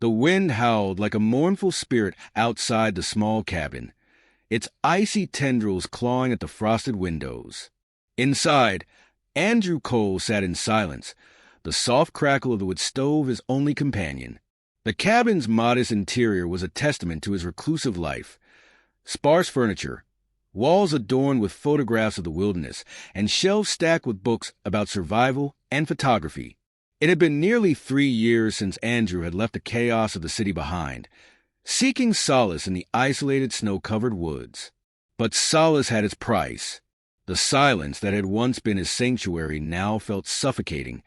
The wind howled like a mournful spirit outside the small cabin, its icy tendrils clawing at the frosted windows. Inside, Andrew Cole sat in silence, the soft crackle of the wood stove his only companion. The cabin's modest interior was a testament to his reclusive life. Sparse furniture, walls adorned with photographs of the wilderness, and shelves stacked with books about survival and photography. It had been nearly 3 years since Andrew had left the chaos of the city behind, seeking solace in the isolated snow-covered woods. But solace had its price. The silence that had once been his sanctuary now felt suffocating,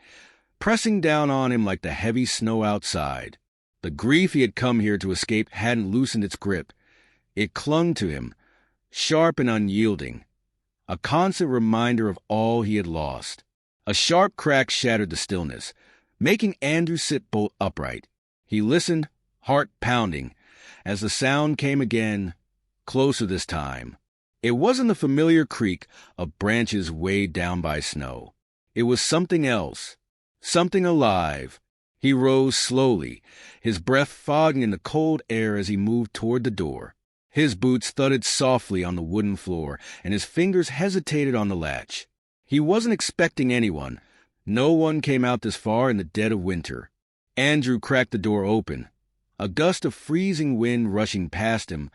pressing down on him like the heavy snow outside. The grief he had come here to escape hadn't loosened its grip. It clung to him, sharp and unyielding, a constant reminder of all he had lost. A sharp crack shattered the stillness, making Andrew sit bolt upright. He listened, heart pounding, as the sound came again, closer this time. It wasn't the familiar creak of branches weighed down by snow. It was something else, something alive. He rose slowly, his breath fogging in the cold air as he moved toward the door. His boots thudded softly on the wooden floor, and his fingers hesitated on the latch. He wasn't expecting anyone. No one came out this far in the dead of winter. Andrew cracked the door open, a gust of freezing wind rushing past him,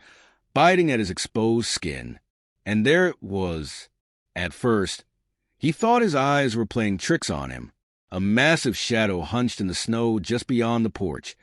biting at his exposed skin. And there it was. At first, he thought his eyes were playing tricks on him. A massive shadow hunched in the snow just beyond the porch,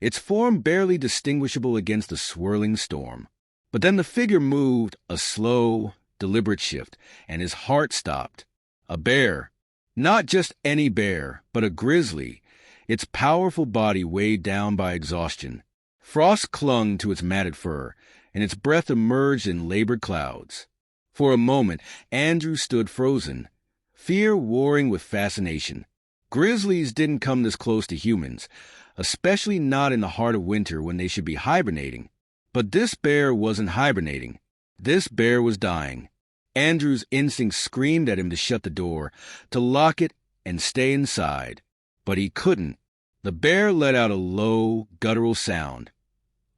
its form barely distinguishable against the swirling storm. But then the figure moved, a slow, deliberate shift, and his heart stopped. A bear. Not just any bear, but a grizzly, its powerful body weighed down by exhaustion. Frost clung to its matted fur, and its breath emerged in labored clouds. For a moment, Andrew stood frozen, fear warring with fascination. Grizzlies didn't come this close to humans, especially not in the heart of winter when they should be hibernating. But this bear wasn't hibernating. This bear was dying. Andrew's instincts screamed at him to shut the door, to lock it and stay inside. But he couldn't. The bear let out a low, guttural sound,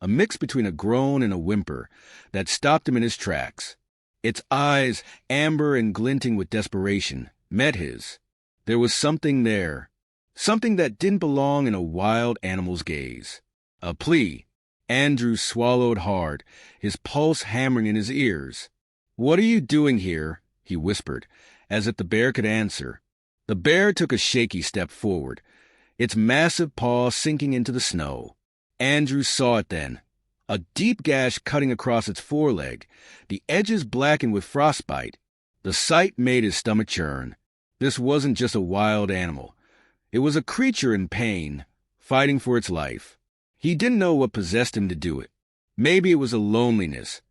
a mix between a groan and a whimper, that stopped him in his tracks. Its eyes, amber and glinting with desperation, met his. There was something there, something that didn't belong in a wild animal's gaze. A plea. Andrew swallowed hard, his pulse hammering in his ears. "What are you doing here?" he whispered, as if the bear could answer. The bear took a shaky step forward, its massive paw sinking into the snow. Andrew saw it then, a deep gash cutting across its foreleg, the edges blackened with frostbite. The sight made his stomach churn. This wasn't just a wild animal. It was a creature in pain, fighting for its life. He didn't know what possessed him to do it. Maybe it was a loneliness,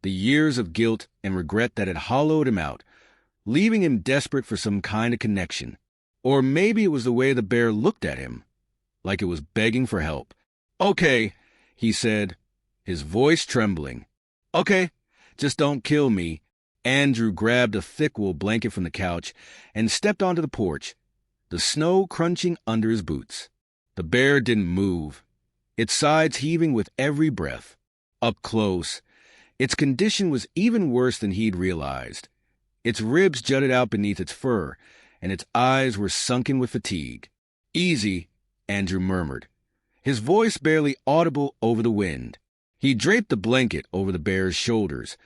the years of guilt and regret that had hollowed him out, leaving him desperate for some kind of connection. Or maybe it was the way the bear looked at him, like it was begging for help. "Okay," he said, his voice trembling. "Okay, just don't kill me." Andrew grabbed a thick wool blanket from the couch and stepped onto the porch, the snow crunching under his boots. The bear didn't move, its sides heaving with every breath. Up close, its condition was even worse than he'd realized. Its ribs jutted out beneath its fur, and its eyes were sunken with fatigue. "Easy," Andrew murmured, his voice barely audible over the wind. He draped the blanket over the bear's shoulders,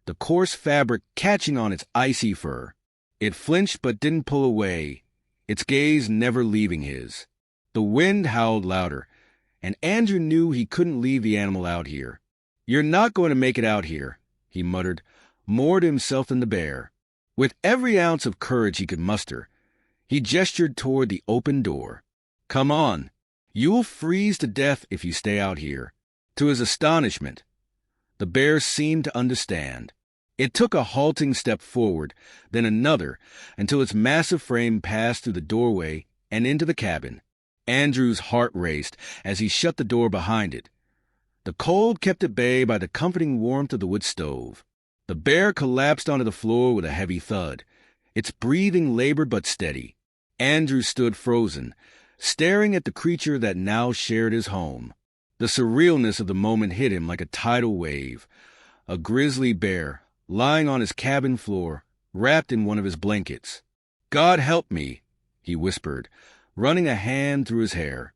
the coarse fabric catching on its icy fur. It flinched but didn't pull away, its gaze never leaving his. The wind howled louder, and Andrew knew he couldn't leave the animal out here. "You're not going to make it out here," he muttered, more to himself than the bear. With every ounce of courage he could muster, he gestured toward the open door. "Come on. You'll freeze to death if you stay out here." To his astonishment, the bear seemed to understand. It took a halting step forward, then another, until its massive frame passed through the doorway and into the cabin. Andrew's heart raced as he shut the door behind it. The cold kept at bay by the comforting warmth of the wood stove. The bear collapsed onto the floor with a heavy thud, its breathing labored but steady. Andrew stood frozen, staring at the creature that now shared his home. The surrealness of the moment hit him like a tidal wave. A grizzly bear, lying on his cabin floor, wrapped in one of his blankets. "God help me," he whispered, running a hand through his hair.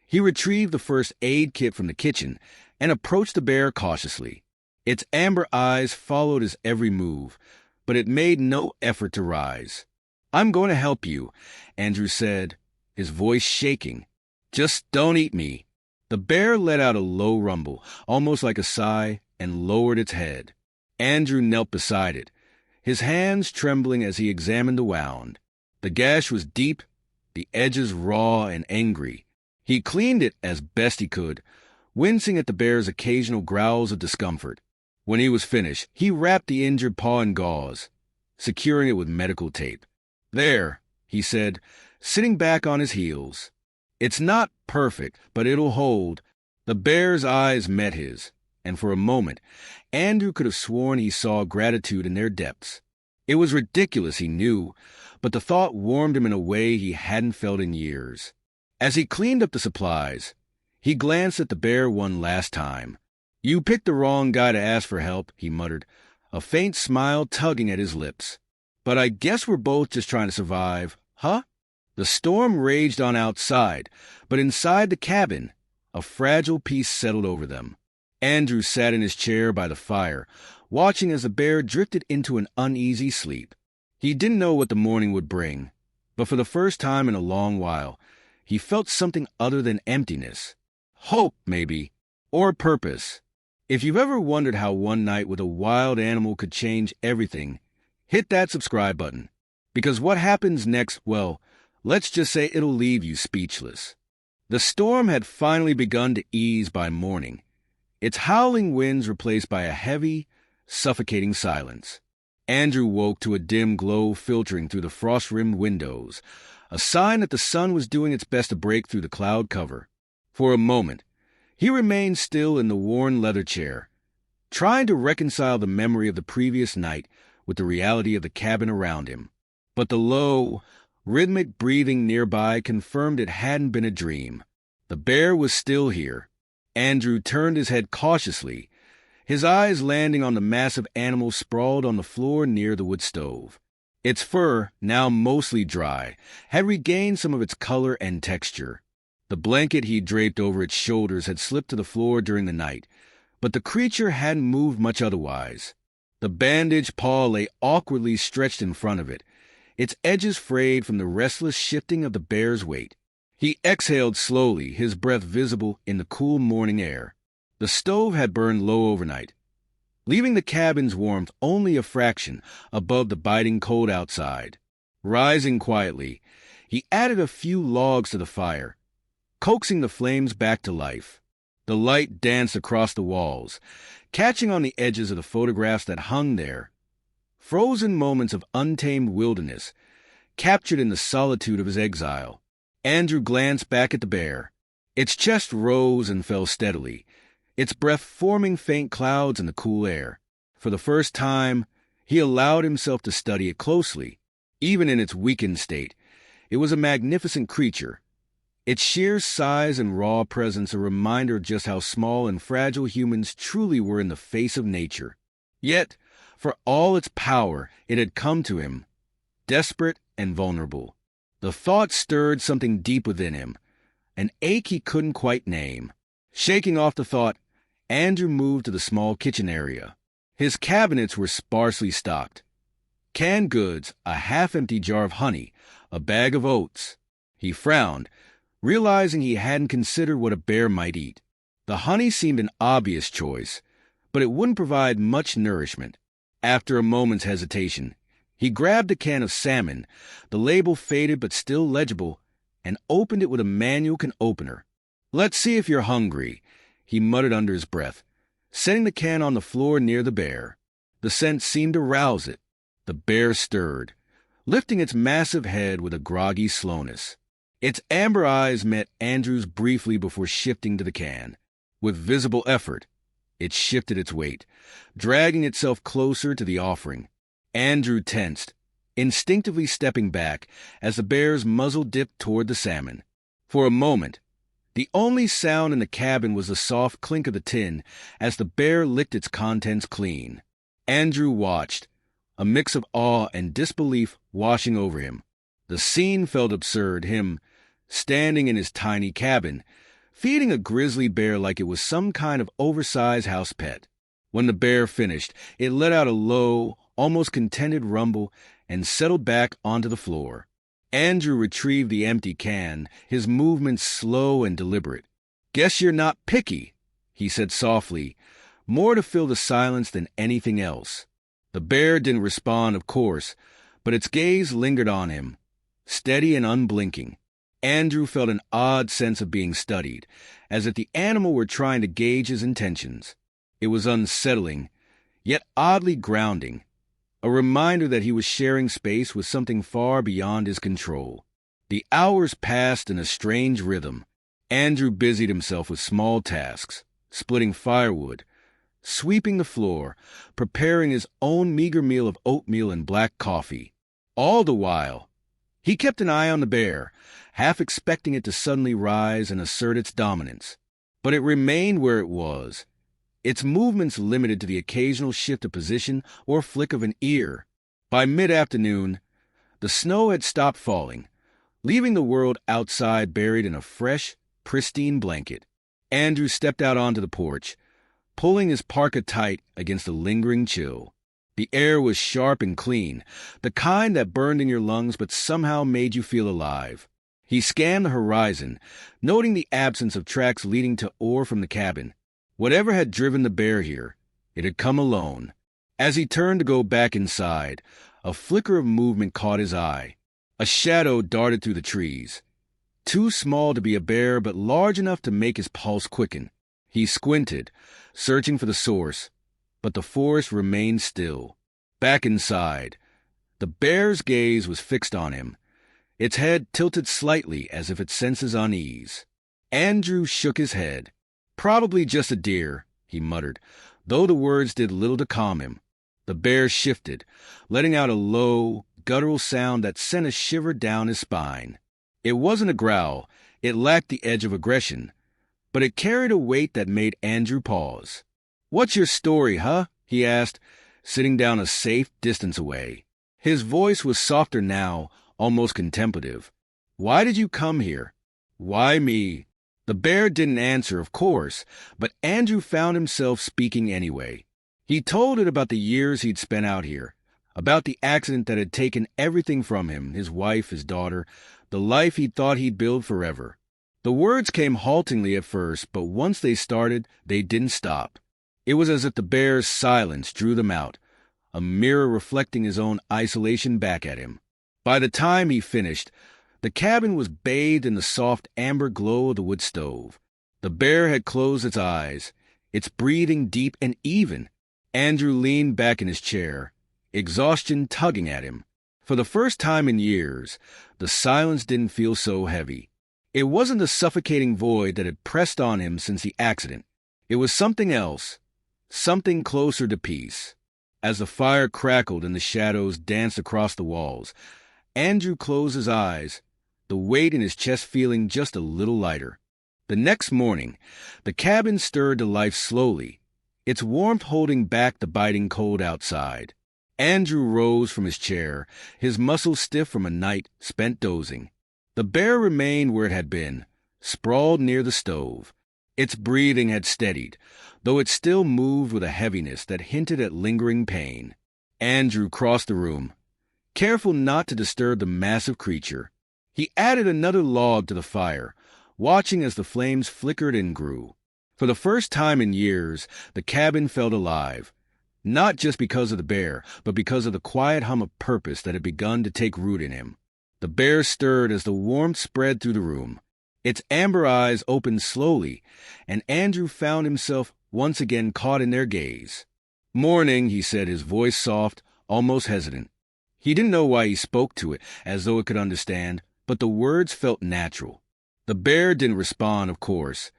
He retrieved the first aid kit from the kitchen and approached the bear cautiously. Its amber eyes followed his every move, but it made no effort to rise. "I'm going to help you," Andrew said, his voice shaking. "Just don't eat me." The bear let out a low rumble, almost like a sigh, and lowered its head. Andrew knelt beside it, his hands trembling as he examined the wound. The gash was deep, the edges raw and angry. He cleaned it as best he could, wincing at the bear's occasional growls of discomfort. When he was finished, he wrapped the injured paw in gauze, securing it with medical tape. "There," he said, sitting back on his heels. "It's not perfect, but it'll hold." The bear's eyes met his, and for a moment, Andrew could have sworn he saw gratitude in their depths. It was ridiculous, he knew, but the thought warmed him in a way he hadn't felt in years. As he cleaned up the supplies, he glanced at the bear one last time. "You picked the wrong guy to ask for help," he muttered, a faint smile tugging at his lips. "But I guess we're both just trying to survive, huh?" The storm raged on outside, but inside the cabin, a fragile peace settled over them. Andrew sat in his chair by the fire, watching as the bear drifted into an uneasy sleep. He didn't know what the morning would bring, but for the first time in a long while, he felt something other than emptiness. Hope, maybe, or purpose. If you've ever wondered how one night with a wild animal could change everything, hit that subscribe button. Because what happens next, well, let's just say it'll leave you speechless. The storm had finally begun to ease by morning, its howling winds replaced by a heavy, suffocating silence. Andrew woke to a dim glow filtering through the frost-rimmed windows, a sign that the sun was doing its best to break through the cloud cover. For a moment, he remained still in the worn leather chair, trying to reconcile the memory of the previous night with the reality of the cabin around him. But the low, rhythmic breathing nearby confirmed it hadn't been a dream. The bear was still here. Andrew turned his head cautiously, his eyes landing on the massive animal sprawled on the floor near the wood stove. Its fur, now mostly dry, had regained some of its color and texture. The blanket he draped over its shoulders had slipped to the floor during the night, but the creature hadn't moved much otherwise. The bandaged paw lay awkwardly stretched in front of it, its edges frayed from the restless shifting of the bear's weight. He exhaled slowly, his breath visible in the cool morning air. The stove had burned low overnight, leaving the cabin's warmth only a fraction above the biting cold outside. Rising quietly, he added a few logs to the fire, coaxing the flames back to life. The light danced across the walls, catching on the edges of the photographs that hung there. Frozen moments of untamed wilderness, captured in the solitude of his exile. Andrew glanced back at the bear. Its chest rose and fell steadily, its breath forming faint clouds in the cool air. For the first time, he allowed himself to study it closely. Even in its weakened state, it was a magnificent creature, its sheer size and raw presence a reminder of just how small and fragile humans truly were in the face of nature. Yet, for all its power, it had come to him, desperate and vulnerable. The thought stirred something deep within him, an ache he couldn't quite name. Shaking off the thought, Andrew moved to the small kitchen area. His cabinets were sparsely stocked. Canned goods, a half-empty jar of honey, a bag of oats. He frowned, realizing he hadn't considered what a bear might eat. The honey seemed an obvious choice, but it wouldn't provide much nourishment. After a moment's hesitation, he grabbed a can of salmon, the label faded but still legible, and opened it with a manual can opener. "Let's see if you're hungry," he muttered under his breath, setting the can on the floor near the bear. The scent seemed to rouse it. The bear stirred, lifting its massive head with a groggy slowness. Its amber eyes met Andrew's briefly before shifting to the can. With visible effort, it shifted its weight, dragging itself closer to the offering. Andrew tensed, instinctively stepping back as the bear's muzzle dipped toward the salmon. For a moment, The only sound in the cabin was the soft clink of the tin as the bear licked its contents clean. Andrew watched, a mix of awe and disbelief washing over him. The scene felt absurd, him standing in his tiny cabin, feeding a grizzly bear like it was some kind of oversized house pet. When the bear finished, it let out a low, almost contented rumble and settled back onto the floor. Andrew retrieved the empty can, his movements slow and deliberate. "Guess you're not picky," he said softly, more to fill the silence than anything else. The bear didn't respond, of course, but its gaze lingered on him, steady and unblinking. Andrew felt an odd sense of being studied, as if the animal were trying to gauge his intentions. It was unsettling, yet oddly grounding, a reminder that he was sharing space with something far beyond his control. The hours passed in a strange rhythm. Andrew busied himself with small tasks, splitting firewood, sweeping the floor, preparing his own meager meal of oatmeal and black coffee. All the while, he kept an eye on the bear, half expecting it to suddenly rise and assert its dominance. But it remained where it was, its movements limited to the occasional shift of position or flick of an ear. By mid-afternoon, the snow had stopped falling, leaving the world outside buried in a fresh, pristine blanket. Andrew stepped out onto the porch, pulling his parka tight against the lingering chill. The air was sharp and clean, the kind that burned in your lungs but somehow made you feel alive. He scanned the horizon, noting the absence of tracks leading to or from the cabin. Whatever had driven the bear here, it had come alone. As he turned to go back inside, a flicker of movement caught his eye. A shadow darted through the trees, too small to be a bear but large enough to make his pulse quicken. He squinted, searching for the source, but the forest remained still. Back inside, the bear's gaze was fixed on him, its head tilted slightly as if it senses unease. Andrew shook his head. "Probably just a deer," he muttered, though the words did little to calm him. The bear shifted, letting out a low, guttural sound that sent a shiver down his spine. It wasn't a growl, it lacked the edge of aggression, but it carried a weight that made Andrew pause. "What's your story, huh?" he asked, sitting down a safe distance away. His voice was softer now, almost contemplative. "Why did you come here?" "Why me?" The bear didn't answer, of course, but Andrew found himself speaking anyway. He told it about the years he'd spent out here, about the accident that had taken everything from him, his wife, his daughter, the life he'd thought he'd build forever. The words came haltingly at first, but once they started, they didn't stop. It was as if the bear's silence drew them out, a mirror reflecting his own isolation back at him. By the time he finished, the cabin was bathed in the soft amber glow of the wood stove. The bear had closed its eyes, its breathing deep and even. Andrew leaned back in his chair, exhaustion tugging at him. For the first time in years, the silence didn't feel so heavy. It wasn't the suffocating void that had pressed on him since the accident. It was something else, something closer to peace. As the fire crackled and the shadows danced across the walls, Andrew closed his eyes, the weight in his chest feeling just a little lighter. The next morning, the cabin stirred to life slowly, its warmth holding back the biting cold outside. Andrew rose from his chair, his muscles stiff from a night spent dozing. The bear remained where it had been, sprawled near the stove. Its breathing had steadied, though it still moved with a heaviness that hinted at lingering pain. Andrew crossed the room, careful not to disturb the massive creature. He added another log to the fire, watching as the flames flickered and grew. For the first time in years, the cabin felt alive, not just because of the bear, but because of the quiet hum of purpose that had begun to take root in him. The bear stirred as the warmth spread through the room. Its amber eyes opened slowly, and Andrew found himself once again caught in their gaze. "Morning," he said, his voice soft, almost hesitant. He didn't know why he spoke to it, as though it could understand, but the words felt natural. The bear didn't respond, of course,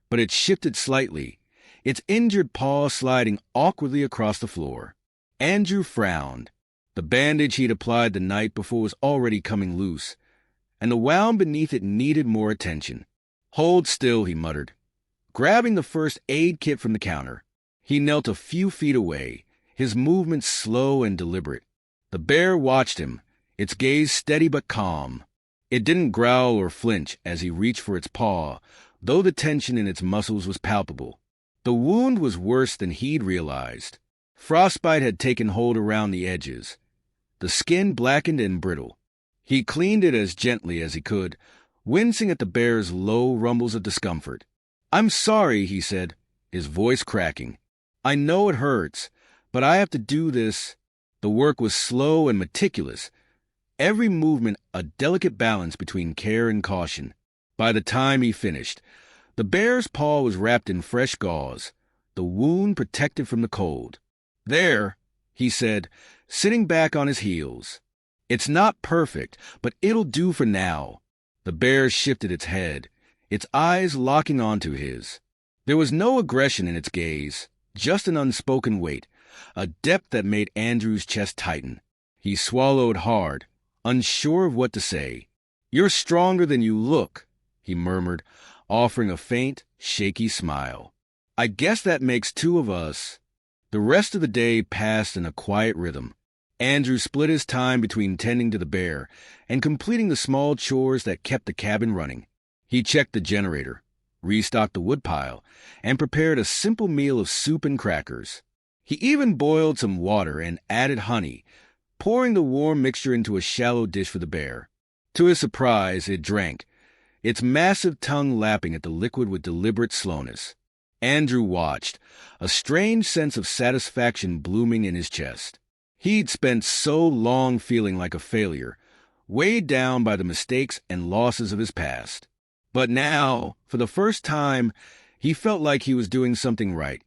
but it shifted slightly, its injured paw sliding awkwardly across the floor. Andrew frowned. The bandage he'd applied the night before was already coming loose, and the wound beneath it needed more attention. "Hold still," he muttered. Grabbing the first aid kit from the counter, he knelt a few feet away, his movements slow and deliberate. The bear watched him, its gaze steady but calm. It didn't growl or flinch as he reached for its paw, though the tension in its muscles was palpable. The wound was worse than he'd realized. Frostbite had taken hold around the edges, the skin blackened and brittle. He cleaned it as gently as he could, wincing at the bear's low rumbles of discomfort. "I'm sorry," he said, his voice cracking. "I know it hurts, but I have to do this." The work was slow and meticulous, every movement a delicate balance between care and caution. By the time he finished, the bear's paw was wrapped in fresh gauze, the wound protected from the cold. "There," he said, sitting back on his heels. "It's not perfect, but it'll do for now." The bear shifted its head, its eyes locking onto his. There was no aggression in its gaze, just an unspoken weight, a depth that made Andrew's chest tighten. He swallowed hard, unsure of what to say. "You're stronger than you look," he murmured, offering a faint, shaky smile. "I guess that makes two of us." The rest of the day passed in a quiet rhythm. Andrew split his time between tending to the bear and completing the small chores that kept the cabin running. He checked the generator, restocked the woodpile, and prepared a simple meal of soup and crackers. He even boiled some water and added honey, pouring the warm mixture into a shallow dish for the bear. To his surprise, it drank, its massive tongue lapping at the liquid with deliberate slowness. Andrew watched, a strange sense of satisfaction blooming in his chest. He'd spent so long feeling like a failure, weighed down by the mistakes and losses of his past. But now, for the first time, he felt like he was doing something right,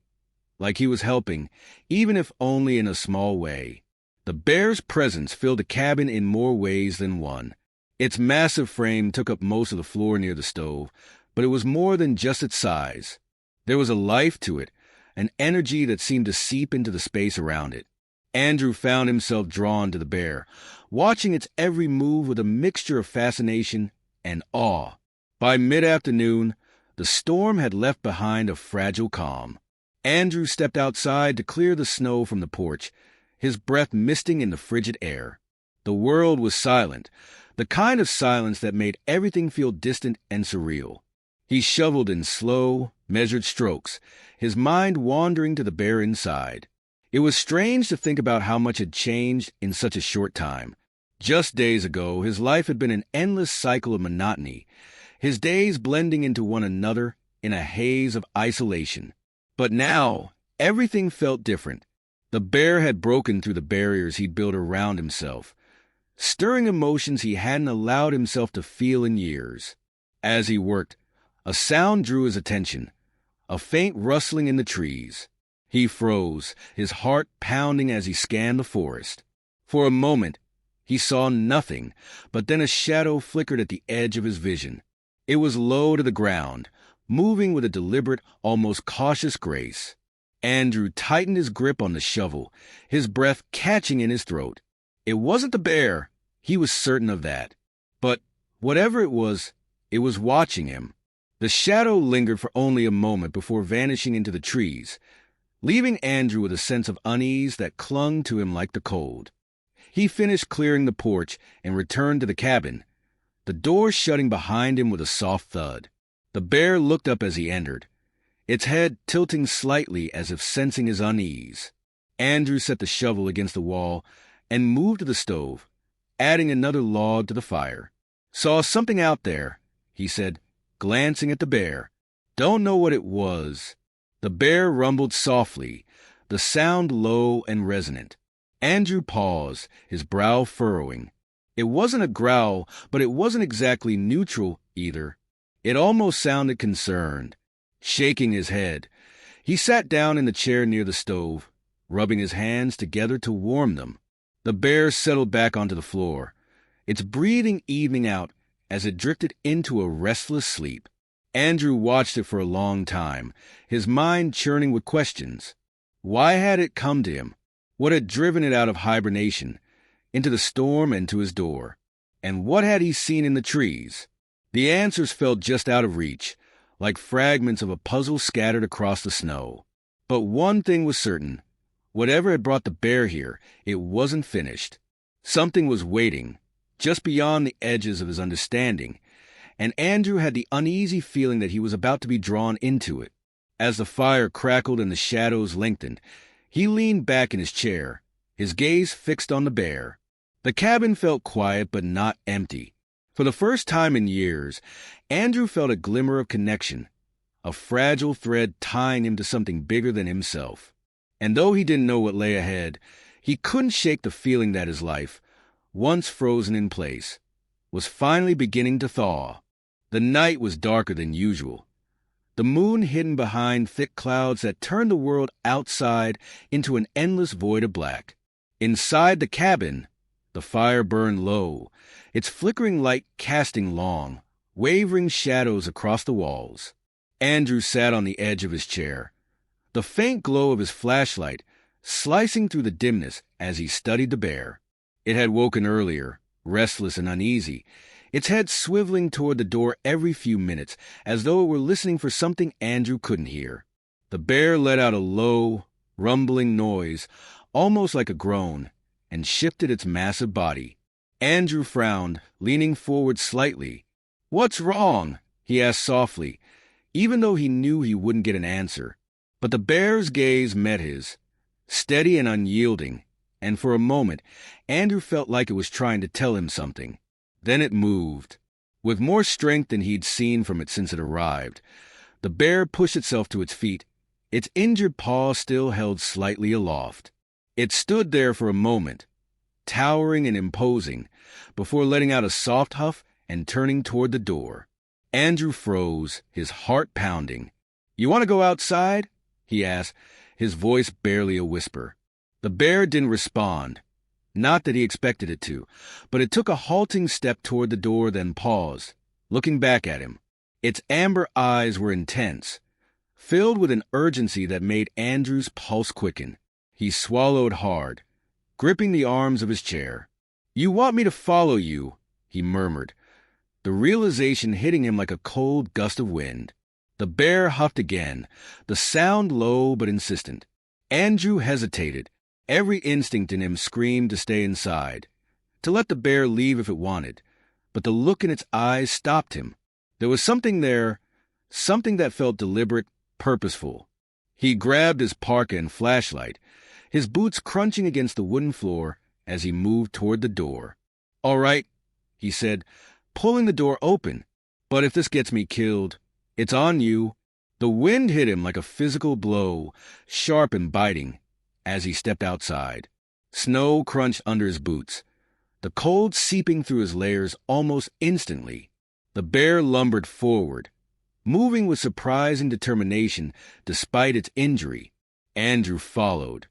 like he was helping, even if only in a small way. The bear's presence filled the cabin in more ways than one. Its massive frame took up most of the floor near the stove, but it was more than just its size. There was a life to it, an energy that seemed to seep into the space around it. Andrew found himself drawn to the bear, watching its every move with a mixture of fascination and awe. By mid-afternoon, the storm had left behind a fragile calm. Andrew stepped outside to clear the snow from the porch, his breath misting in the frigid air. The world was silent, the kind of silence that made everything feel distant and surreal. He shoveled in slow, measured strokes, his mind wandering to the bear inside. It was strange to think about how much had changed in such a short time. Just days ago, his life had been an endless cycle of monotony, his days blending into one another in a haze of isolation. But now, everything felt different. The bear had broken through the barriers he'd built around himself, stirring emotions he hadn't allowed himself to feel in years. As he worked, a sound drew his attention, a faint rustling in the trees. He froze, his heart pounding as he scanned the forest. For a moment, he saw nothing, but then a shadow flickered at the edge of his vision. It was low to the ground, moving with a deliberate, almost cautious grace. Andrew tightened his grip on the shovel, his breath catching in his throat. It wasn't the bear, he was certain of that. But whatever it was watching him. The shadow lingered for only a moment before vanishing into the trees, leaving Andrew with a sense of unease that clung to him like the cold. He finished clearing the porch and returned to the cabin, the door shutting behind him with a soft thud. The bear looked up as he entered, its head tilting slightly as if sensing his unease. Andrew set the shovel against the wall and moved to the stove, adding another log to the fire. "Saw something out there," he said, glancing at the bear. "Don't know what it was." The bear rumbled softly, the sound low and resonant. Andrew paused, his brow furrowing. It wasn't a growl, but it wasn't exactly neutral either. It almost sounded concerned. Shaking his head, he sat down in the chair near the stove, rubbing his hands together to warm them. The bear settled back onto the floor, its breathing evening out as it drifted into a restless sleep. Andrew watched it for a long time, his mind churning with questions. Why had it come to him? What had driven it out of hibernation, into the storm and to his door? And what had he seen in the trees? The answers felt just out of reach, like fragments of a puzzle scattered across the snow. But one thing was certain. Whatever had brought the bear here, it wasn't finished. Something was waiting, just beyond the edges of his understanding, and Andrew had the uneasy feeling that he was about to be drawn into it. As the fire crackled and the shadows lengthened, he leaned back in his chair, his gaze fixed on the bear. The cabin felt quiet but not empty. For the first time in years, Andrew felt a glimmer of connection, a fragile thread tying him to something bigger than himself. And though he didn't know what lay ahead, he couldn't shake the feeling that his life, once frozen in place, was finally beginning to thaw. The night was darker than usual, the moon hidden behind thick clouds that turned the world outside into an endless void of black. Inside the cabin, the fire burned low, its flickering light casting long, wavering shadows across the walls. Andrew sat on the edge of his chair, the faint glow of his flashlight slicing through the dimness as he studied the bear. It had woken earlier, restless and uneasy, its head swiveling toward the door every few minutes, as though it were listening for something Andrew couldn't hear. The bear let out a low, rumbling noise, almost like a groan, and shifted its massive body. Andrew frowned, leaning forward slightly. "What's wrong?" he asked softly, even though he knew he wouldn't get an answer. But the bear's gaze met his, steady and unyielding, and for a moment, Andrew felt like it was trying to tell him something. Then it moved. With more strength than he'd seen from it since it arrived, the bear pushed itself to its feet, its injured paw still held slightly aloft. It stood there for a moment, towering and imposing, before letting out a soft huff and turning toward the door. Andrew froze, his heart pounding. "You want to go outside?" he asked, his voice barely a whisper. The bear didn't respond. Not that he expected it to, but it took a halting step toward the door, then paused, looking back at him. Its amber eyes were intense, filled with an urgency that made Andrew's pulse quicken. He swallowed hard, gripping the arms of his chair. "You want me to follow you," he murmured, the realization hitting him like a cold gust of wind. The bear huffed again, the sound low but insistent. Andrew hesitated. Every instinct in him screamed to stay inside, to let the bear leave if it wanted, but the look in its eyes stopped him. There was something there, something that felt deliberate, purposeful. He grabbed his parka and flashlight, his boots crunching against the wooden floor as he moved toward the door. "All right," he said, pulling the door open, "but if this gets me killed, it's on you." The wind hit him like a physical blow, sharp and biting, as he stepped outside. Snow crunched under his boots, the cold seeping through his layers almost instantly. The bear lumbered forward, moving with surprising determination despite its injury. Andrew followed,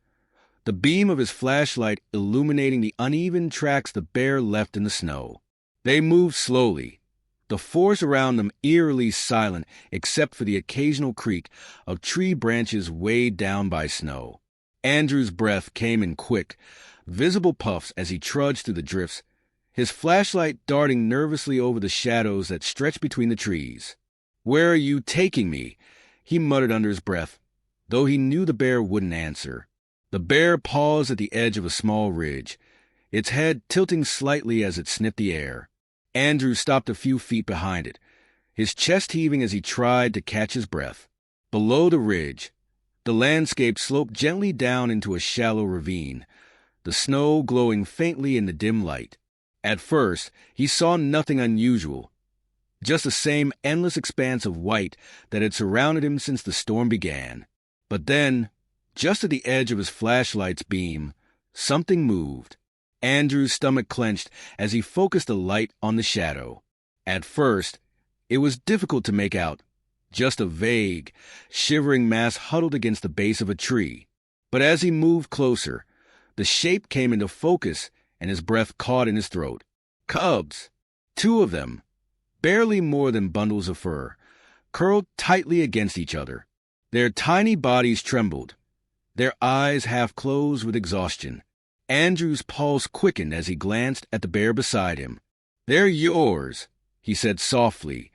the beam of his flashlight illuminating the uneven tracks the bear left in the snow. They moved slowly, the forest around them eerily silent except for the occasional creak of tree branches weighed down by snow. Andrew's breath came in quick, visible puffs as he trudged through the drifts, his flashlight darting nervously over the shadows that stretched between the trees. "Where are you taking me?" he muttered under his breath, though he knew the bear wouldn't answer. The bear paused at the edge of a small ridge, its head tilting slightly as it sniffed the air. Andrew stopped a few feet behind it, his chest heaving as he tried to catch his breath. Below the ridge, the landscape sloped gently down into a shallow ravine, the snow glowing faintly in the dim light. At first, he saw nothing unusual, just the same endless expanse of white that had surrounded him since the storm began. But then, just at the edge of his flashlight's beam, something moved. Andrew's stomach clenched as he focused the light on the shadow. At first, it was difficult to make out, just a vague, shivering mass huddled against the base of a tree. But as he moved closer, the shape came into focus and his breath caught in his throat. Cubs! 2 of them, barely more than bundles of fur, curled tightly against each other. Their tiny bodies trembled, their eyes half closed with exhaustion. Andrew's pulse quickened as he glanced at the bear beside him. "They're yours," he said softly,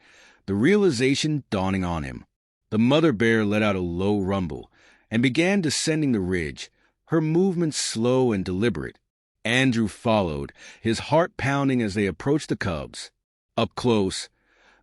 the realization dawning on him. The mother bear let out a low rumble and began descending the ridge, her movements slow and deliberate. Andrew followed, his heart pounding as they approached the cubs. Up close,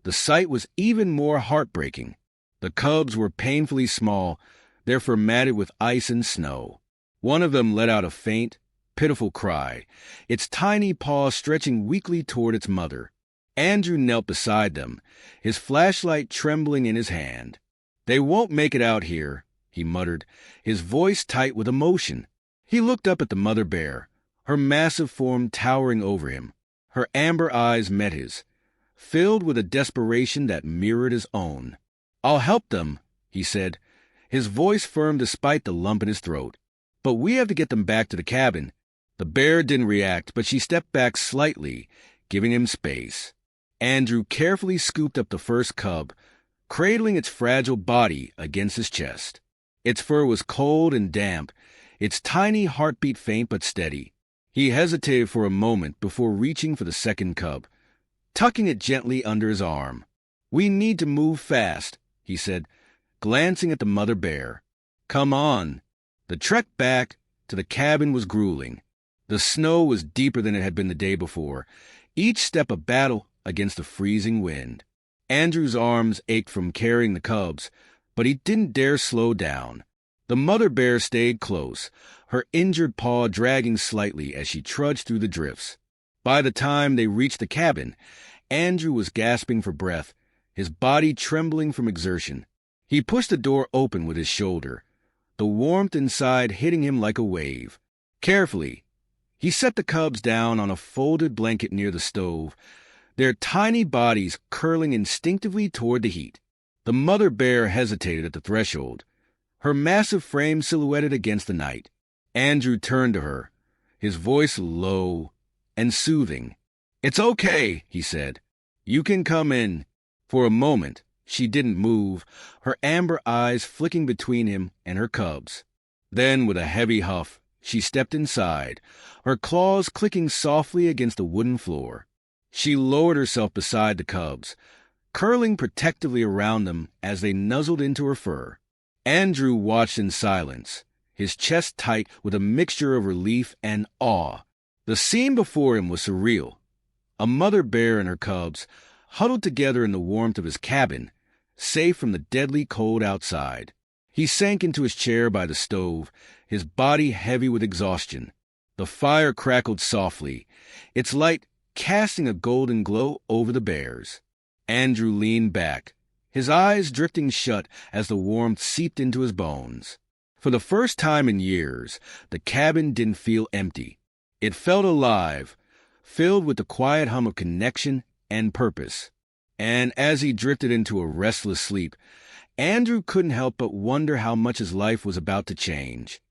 the sight was even more heartbreaking. The cubs were painfully small, their fur matted with ice and snow. One of them let out a faint, pitiful cry, its tiny paw stretching weakly toward its mother. Andrew knelt beside them, his flashlight trembling in his hand. "They won't make it out here," he muttered, his voice tight with emotion. He looked up at the mother bear, her massive form towering over him. Her amber eyes met his, filled with a desperation that mirrored his own. "I'll help them," he said, his voice firm despite the lump in his throat. "But we have to get them back to the cabin." The bear didn't react, but she stepped back slightly, giving him space. Andrew carefully scooped up the first cub, cradling its fragile body against his chest. Its fur was cold and damp, its tiny heartbeat faint but steady. He hesitated for a moment before reaching for the second cub, tucking it gently under his arm. "We need to move fast," he said, glancing at the mother bear. "Come on." The trek back to the cabin was grueling. The snow was deeper than it had been the day before, each step a battle against the freezing wind. Andrew's arms ached from carrying the cubs, but he didn't dare slow down. The mother bear stayed close, her injured paw dragging slightly as she trudged through the drifts. By the time they reached the cabin, Andrew was gasping for breath, his body trembling from exertion. He pushed the door open with his shoulder, the warmth inside hitting him like a wave. Carefully, he set the cubs down on a folded blanket near the stove, their tiny bodies curling instinctively toward the heat. The mother bear hesitated at the threshold, her massive frame silhouetted against the night. Andrew turned to her, his voice low and soothing. "It's okay," he said. "You can come in." For a moment, she didn't move, her amber eyes flicking between him and her cubs. Then, with a heavy huff, she stepped inside, her claws clicking softly against the wooden floor. She lowered herself beside the cubs, curling protectively around them as they nuzzled into her fur. Andrew watched in silence, his chest tight with a mixture of relief and awe. The scene before him was surreal. A mother bear and her cubs, huddled together in the warmth of his cabin, safe from the deadly cold outside. He sank into his chair by the stove, his body heavy with exhaustion. The fire crackled softly, its light casting a golden glow over the bears. Andrew leaned back, his eyes drifting shut as the warmth seeped into his bones. For the first time in years, the cabin didn't feel empty. It felt alive, filled with the quiet hum of connection and purpose. And as he drifted into a restless sleep, Andrew couldn't help but wonder how much his life was about to change.